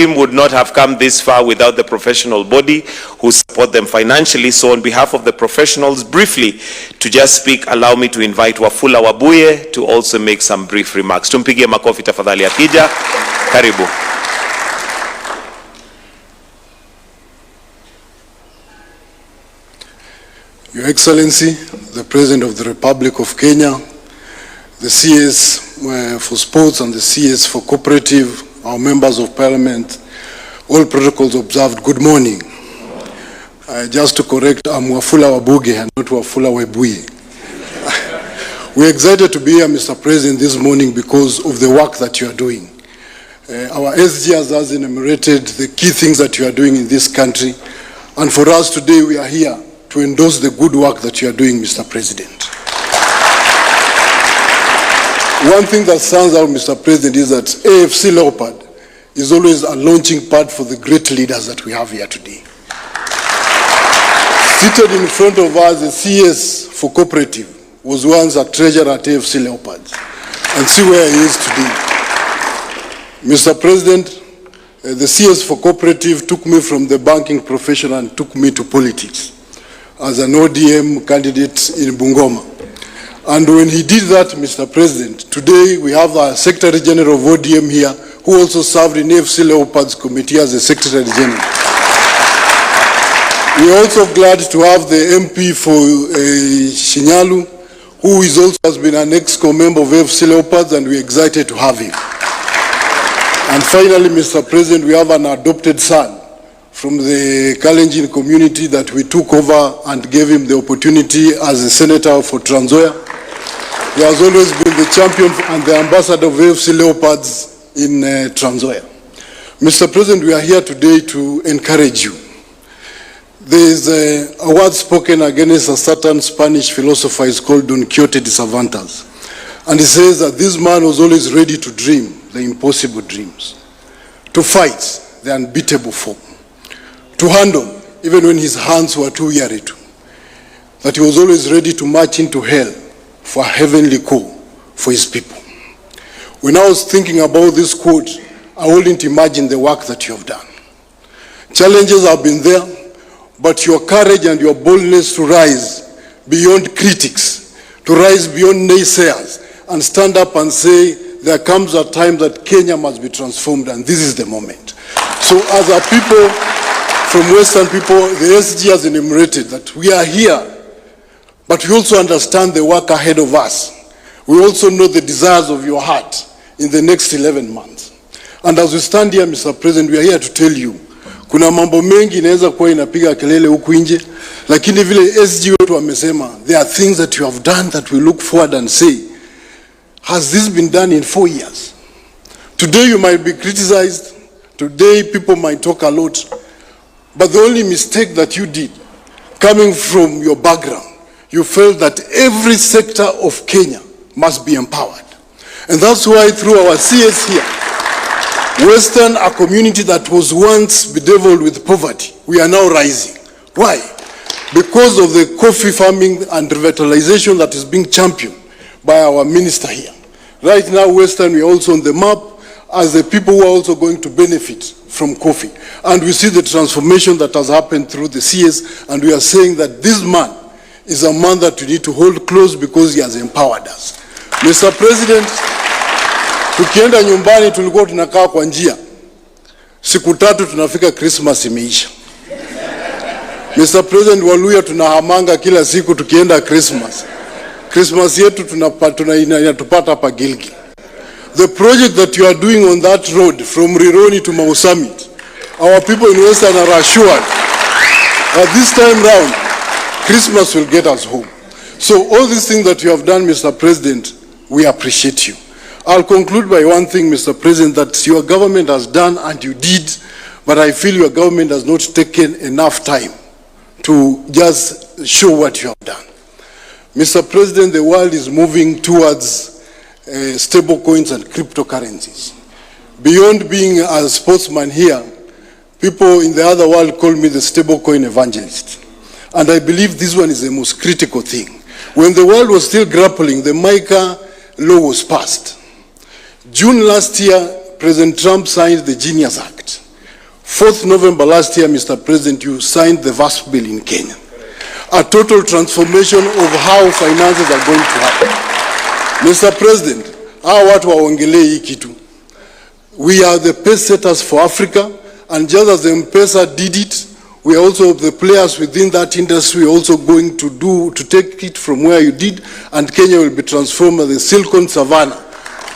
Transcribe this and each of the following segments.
team would not have come this far without the professional body who support them financially. So on behalf of the professionals, briefly, to just speak, allow me to invite Wafula Wabuge to also make some brief remarks. Tumpigie makofi tafadhali akija. Karibu. Your Excellency, the President of the Republic of Kenya, the CS for Sports and the CS for Cooperative, our members of Parliament, all protocols observed, good morning. Just to correct, I'm Wafula Wabuge and not Wafula Wabuge. We're excited to be here, Mr. President, this morning because of the work that you are doing. Our SG has enumerated the key things that you are doing in this country, and for us today, we are here to endorse the good work that you are doing, Mr. President. One thing that stands out, Mr. President, is that AFC Leopard is always a launching pad for the great leaders that we have here today. Seated in front of us, the CS for Cooperative was once a treasurer at AFC Leopards, and see where he is today. Mr. President, the CS for Cooperative took me from the banking profession and took me to politics as an ODM candidate in Bungoma. And when he did that, Mr. President, today we have the Secretary General of ODM here who also served in AFC Leopards Committee as the Secretary General. We are also glad to have the MP for Shinyalu, who is also has been an ex-co member of AFC Leopards, and we are excited to have him. And finally, Mr. President, we have an adopted son from the Kalenjin community that we took over and gave him the opportunity as a senator for Trans Nzoia. He has always been the champion and the ambassador of AFC Leopards in Trans Nzoia. Mr. President, we are here today to encourage you. There is a word spoken against a certain Spanish philosopher is called Don Quixote de Cervantes. And he says that this man was always ready to dream the impossible dreams, to fight the unbeatable foe, to handle even when his hands were too weary to, that he was always ready to march into hell for a heavenly call for his people. When I was thinking about this quote, I wouldn't imagine the work that you have done. Challenges have been there, but your courage and your boldness to rise beyond critics, to rise beyond naysayers, and stand up and say, there comes a time that Kenya must be transformed, and this is the moment. So as a people, from Western people, the SG has enumerated that we are here, but we also understand the work ahead of us. We also know the desires of your heart in the next 11 months. And as we stand here, Mr. President, we are here to tell you, kuna mambo mengi inaweza kuwa inapiga kelele huku nje, lakini vile SG wetu wamesema, there are things that you have done that we look forward and say, has this been done in 4 years? Today you might be criticized, today people might talk a lot, but the only mistake that you did, coming from your background, you felt that every sector of Kenya must be empowered. And that's why through our CS here, Western, a community that was once bedeviled with poverty, we are now rising. Why? Because of the coffee farming and revitalization that is being championed by our minister here. Right now, Western, we are also on the map as the people who are also going to benefit from coffee. And we see the transformation that has happened through the CS, and we are saying that this man is a man that we need to hold close because he has empowered us. Mr. President, tukienda nyumbani tulikuwa tunakaa kwa njia. Siku 3 tunafika Christmas imeisha. Mr. President, Waluya tunahamanga kila siku tukienda Christmas. Christmas yetu inatupata hapa Gilgil. The project that you are doing on that road from Rironi to Mau Summit, our people in Western are assured that this time round, Christmas will get us home. So all these things that you have done, Mr. President, we appreciate you. I'll conclude by one thing, Mr. President, that your government has done and you did, but I feel your government has not taken enough time to just show what you have done. Mr. President, the world is moving towards stable coins and cryptocurrencies. Beyond being a sportsman here, people in the other world call me the stable coin evangelist. And I believe this one is the most critical thing. When the world was still grappling, the MICA law was passed. June last year, President Trump signed the Genius Act. 4th November last year, Mr. President, you signed the VASP bill in Kenya. A total transformation of how finances are going to happen. Mr. President, hawa watu waongelee hii kitu. We are the pace setters for Africa, and just as the M-Pesa did it, we are also the players within that industry also going to take it from where you did, and Kenya will be transformed as the Silicon Savannah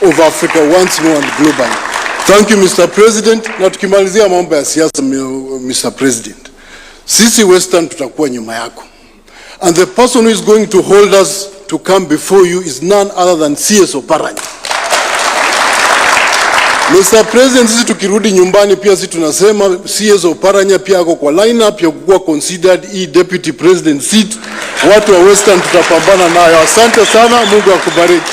of Africa once more and globally. Thank you, Mr. President. Na tukimalizia mambo ya siasa, Mr. President, sisi Western tutakuwa nyuma yako. And the person who is going to hold us to come before you is none other than CS Oparanya. Mr. President, sisi tukirudi nyumbani pia sisi tunasema CS Oparanya pia ako kwa lineup ya kuwa considered deputy president seat. Watu wa Western tutapambana nayo. Asante sana, Mungu akubariki.